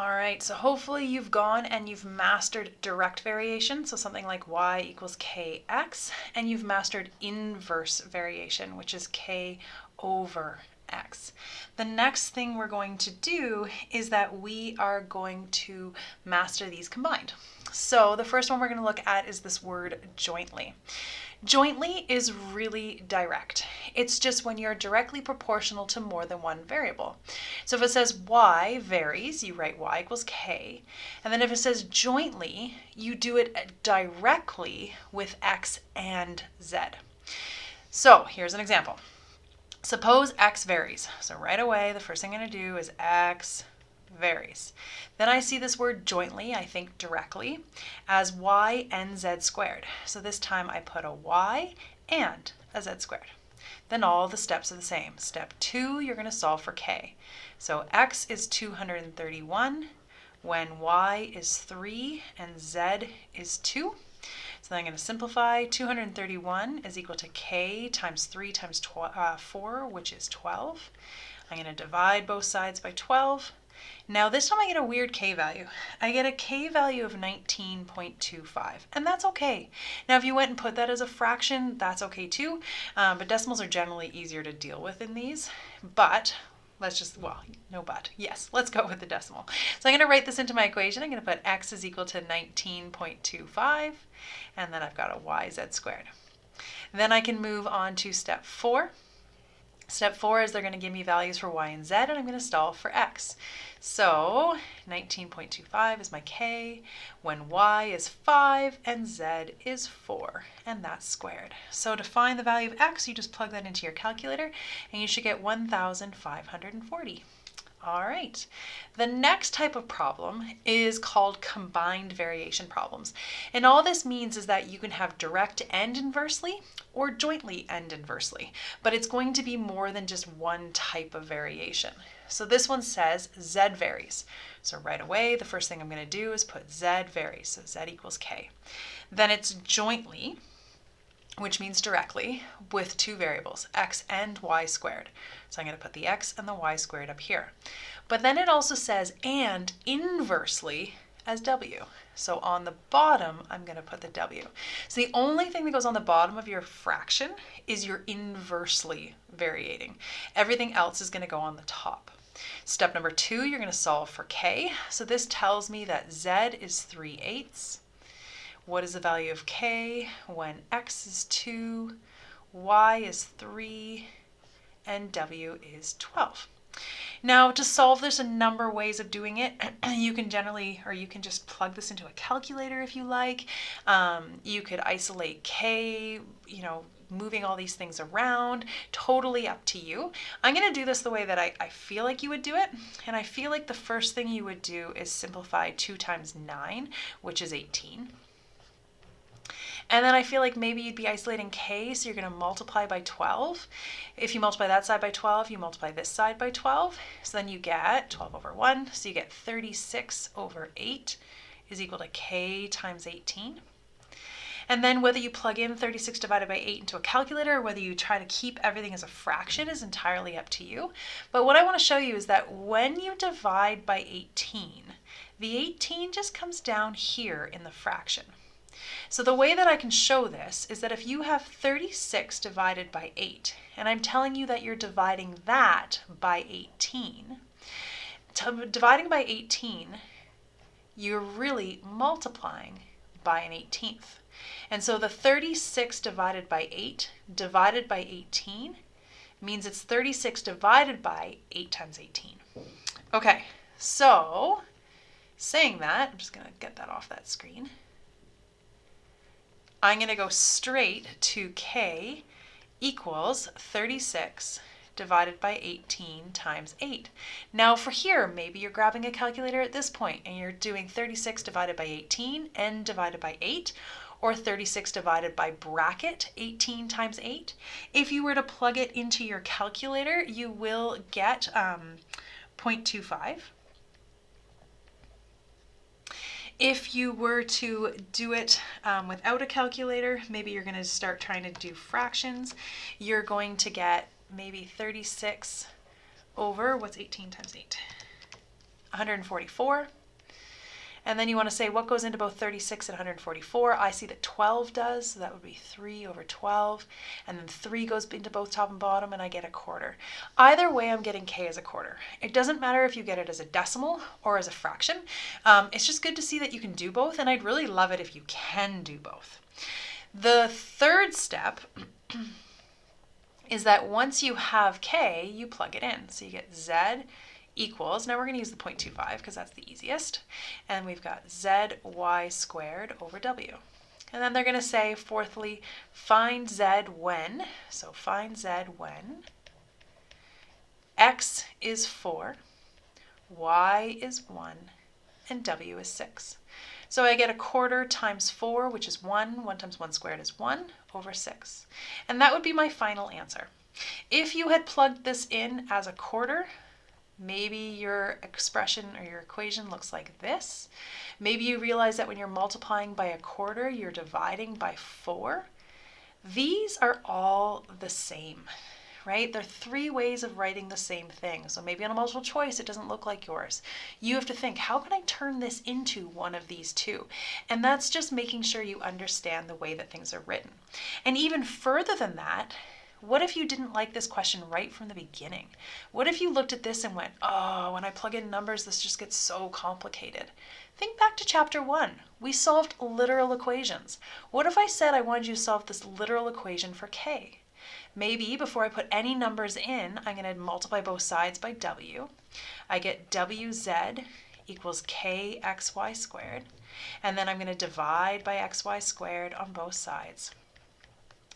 All right, so hopefully you've gone and you've mastered direct variation, so something like y equals kx, and you've mastered inverse variation, which is k over x. The next thing we're going to do is that we are going to master these combined. So the first one we're going to look at is this word jointly. Jointly is really direct. It's just when you're directly proportional to more than one variable. So if it says y varies, you write y equals k. And then if it says jointly, you do it directly with x and z. So here's an example. Suppose x varies. So right away, the first thing I'm going to do is x varies. Then I see this word jointly, I think directly, as y and z squared. So this time I put a y and a z squared. Then all the steps are the same. Step 2, you're going to solve for k. So x is 231 when y is 3 and z is 2. So then I'm going to simplify. 231 is equal to k times 3 times 4, which is 12. I'm going to divide both sides by 12. Now this time I get a weird k value. I get a k value of 19.25, and that's okay. Now if you went and put that as a fraction, that's okay too, but decimals are generally easier to deal with in these. But let's just, well, no but, yes, let's go with the decimal. So I'm going to write this into my equation. I'm going to put x is equal to 19.25, and then I've got a yz squared. Then I can move on to step 4. Step 4 is they're going to give me values for y and z, and I'm going to solve for x. So 19.25 is my k when y is 5 and z is 4, and that's squared. So to find the value of x, you just plug that into your calculator, and you should get 1,540. All right, the next type of problem is called combined variation problems. And all this means is that you can have direct and inversely or jointly and inversely, but it's going to be more than just one type of variation. So this one says z varies. So right away, the first thing I'm going to do is put z varies, so z equals k. Then it's jointly, which means directly, with two variables, x and y squared. So I'm going to put the x and the y squared up here. But then it also says and inversely as w. So on the bottom, I'm going to put the w. So the only thing that goes on the bottom of your fraction is your inversely variating. Everything else is going to go on the top. Step number 2, you're going to solve for k. So this tells me that z is 3/8. What is the value of k when x is 2, y is 3, and w is 12? Now to solve this, a number of ways of doing it. You can generally, or you can just plug this into a calculator if you like. You could isolate k, moving all these things around, totally up to you. I'm going to do this the way that I feel like you would do it. And I feel like the first thing you would do is simplify 2 times 9, which is 18. And then I feel like maybe you'd be isolating k, so you're going to multiply by 12. If you multiply that side by 12, you multiply this side by 12. So then you get 12 over 1. So you get 36 over 8 is equal to k times 18. And then whether you plug in 36 divided by 8 into a calculator or whether you try to keep everything as a fraction is entirely up to you. But what I want to show you is that when you divide by 18, the 18 just comes down here in the fraction. So the way that I can show this is that if you have 36 divided by 8, and I'm telling you that you're dividing that by 18, dividing by 18, you're really multiplying by an 18th. And so the 36 divided by 8 divided by 18 means it's 36 divided by 8 times 18. Okay, so saying that, I'm just going to get that off that screen. I'm going to go straight to k equals 36 divided by 18 times 8. Now for here, maybe you're grabbing a calculator at this point and you're doing 36 divided by 18 and divided by 8, or 36 divided by bracket 18 times 8. If you were to plug it into your calculator, you will get 0.25. If you were to do it without a calculator, maybe you're going to start trying to do fractions, you're going to get maybe 36 over, what's 18 times 8? 144. And then you want to say what goes into both 36 and 144. I see that 12 does, so that would be 3 over 12. And then 3 goes into both top and bottom, and I get a quarter. Either way, I'm getting k as a quarter. It doesn't matter if you get it as a decimal or as a fraction. It's just good to see that you can do both, and I'd really love it if you can do both. The third step is that once you have k, you plug it in. So you get z equals, now we're going to use the 0.25 because that's the easiest, and we've got zy squared over w. And then they're going to say, fourthly, find z when, so find z when x is 4, y is 1, and w is 6. So I get a quarter times 4, which is 1. 1 times 1 squared is 1 over 6. And that would be my final answer. If you had plugged this in as a quarter, maybe your expression or your equation looks like this. Maybe you realize that when you're multiplying by a quarter, you're dividing by 4. These are all the same, right? They're 3 ways of writing the same thing. So maybe on a multiple choice, it doesn't look like yours. You have to think, how can I turn this into one of these two? And that's just making sure you understand the way that things are written. And even further than that, what if you didn't like this question right from the beginning? What if you looked at this and went, oh, when I plug in numbers, this just gets so complicated? Think back to chapter 1. We solved literal equations. What if I said I wanted you to solve this literal equation for k? Maybe before I put any numbers in, I'm going to multiply both sides by w. I get wz equals kxy squared. And then I'm going to divide by xy squared on both sides.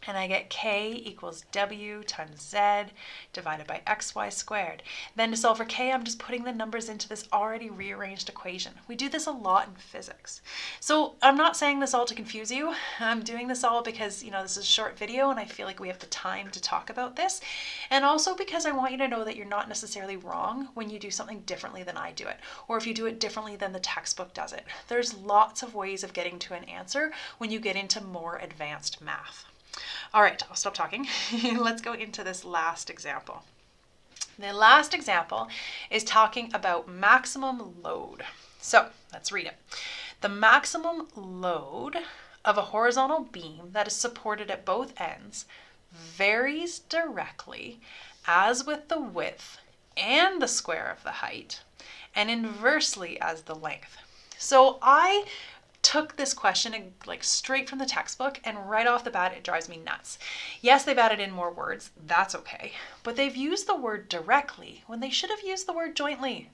And I get k equals w times z divided by xy squared. Then to solve for k, I'm just putting the numbers into this already rearranged equation. We do this a lot in physics. So I'm not saying this all to confuse you. I'm doing this all because, this is a short video and I feel like we have the time to talk about this. And also because I want you to know that you're not necessarily wrong when you do something differently than I do it, or if you do it differently than the textbook does it. There's lots of ways of getting to an answer when you get into more advanced math. All right, I'll stop talking. Let's go into this last example. The last example is talking about maximum load. So let's read it. The maximum load of a horizontal beam that is supported at both ends varies directly as with the width and the square of the height, and inversely as the length. So I took this question like straight from the textbook, and right off the bat it drives me nuts. Yes, they've added in more words, that's okay, but they've used the word directly when they should have used the word jointly.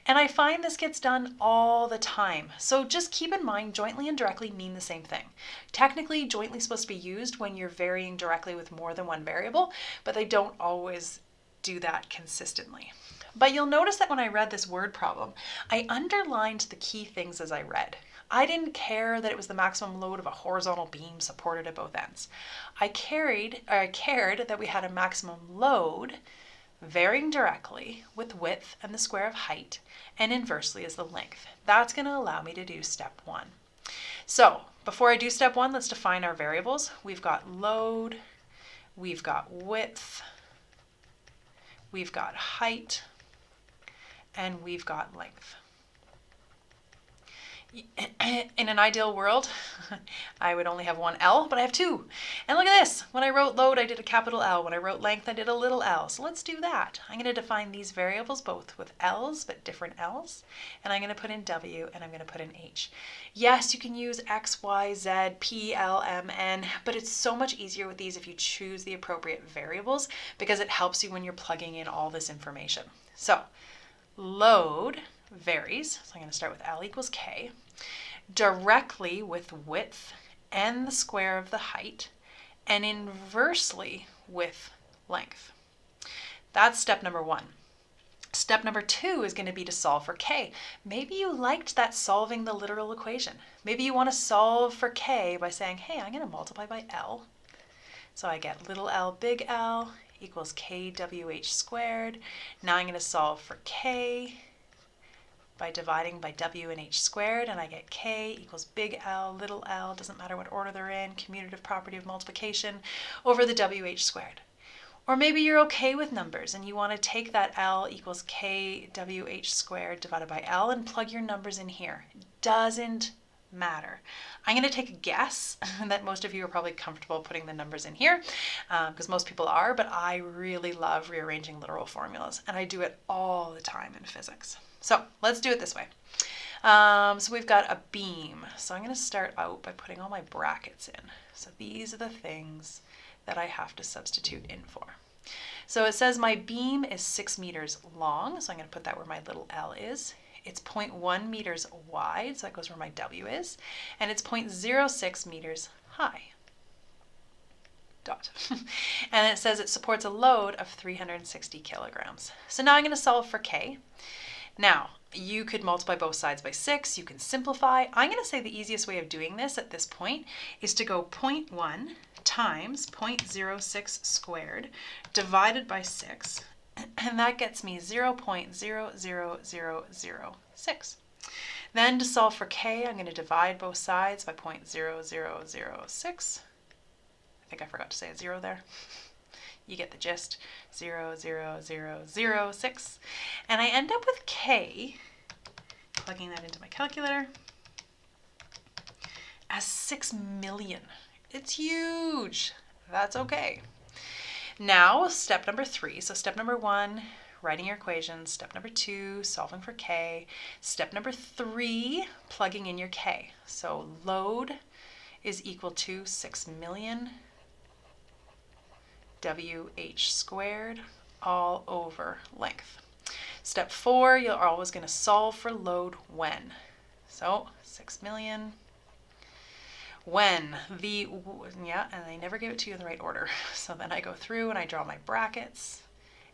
And I find this gets done all the time. So just keep in mind, jointly and directly mean the same thing. Technically, jointly is supposed to be used when you're varying directly with more than one variable, but they don't always do that consistently. But you'll notice that when I read this word problem, I underlined the key things as I read. I didn't care that it was the maximum load of a horizontal beam supported at both ends. I cared that we had a maximum load varying directly with width and the square of height, and inversely as the length. That's going to allow me to do step 1. So before I do step 1, let's define our variables. We've got load, we've got width, we've got height, and we've got length. In an ideal world, I would only have one L, but I have 2. And look at this. When I wrote load, I did a capital L. When I wrote length, I did a little l. So let's do that. I'm going to define these variables both with L's, but different L's. And I'm going to put in W, and I'm going to put in H. Yes, you can use X, Y, Z, P, L, M, N, but it's so much easier with these if you choose the appropriate variables, because it helps you when you're plugging in all this information. So load varies, so I'm going to start with L equals K, directly with width and the square of the height, and inversely with length. That's step number 1. Step number 2 is going to be to solve for K. Maybe you liked that solving the literal equation. Maybe you want to solve for K by saying, hey, I'm going to multiply by L. So I get little l big L equals KWH squared. Now I'm going to solve for K by dividing by W and H squared, and I get K equals big L, little l, doesn't matter what order they're in, commutative property of multiplication, over the WH squared. Or maybe you're okay with numbers and you want to take that L equals KWH squared divided by L and plug your numbers in here. Doesn't matter. I'm going to take a guess that most of you are probably comfortable putting the numbers in here because most people are, but I really love rearranging literal formulas and I do it all the time in physics. So let's do it this way. So we've got a beam. So I'm going to start out by putting all my brackets in. So these are the things that I have to substitute in for. So it says my beam is 6 meters long. So I'm going to put that where my little L is. It's 0.1 meters wide, so that goes where my W is, and it's 0.06 meters high. Dot. And it says it supports a load of 360 kilograms. So now I'm going to solve for K. Now, you could multiply both sides by 6. You can simplify. I'm going to say the easiest way of doing this at this point is to go 0.1 times 0.06 squared divided by 6. And that gets me 0.00006. Then to solve for K, I'm going to divide both sides by 0.0006. I think I forgot to say a 0 there. You get the gist. 0.00006. And I end up with K, plugging that into my calculator, as 6 million. It's huge. That's okay. Now, step number 3. So step number 1, writing your equations. Step number 2, solving for K. Step number 3, plugging in your K. So load is equal to 6 million WH squared all over length. Step 4, you're always going to solve for load when. So 6 million. When the, and I never gave it to you in the right order. So then I go through and I draw my brackets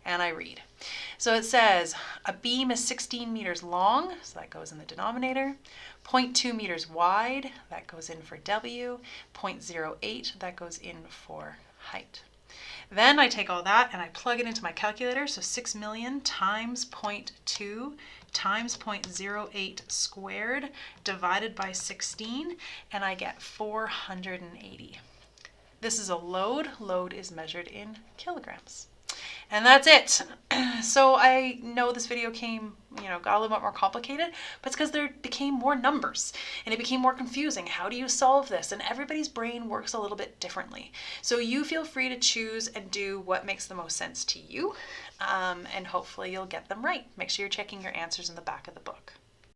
and I read. So it says a beam is 16 meters long, so that goes in the denominator. 0.2 meters wide, that goes in for W. 0.08, that goes in for height. Then I take all that and I plug it into my calculator. So 6 million times 0.2 times 0.08 squared divided by 16, and I get 480. This is a load. Load is measured in kilograms. And that's it. So I know this video got a little bit more complicated, but it's because there became more numbers and it became more confusing. How do you solve this? And everybody's brain works a little bit differently. So you feel free to choose and do what makes the most sense to you, and hopefully you'll get them right. Make sure you're checking your answers in the back of the book.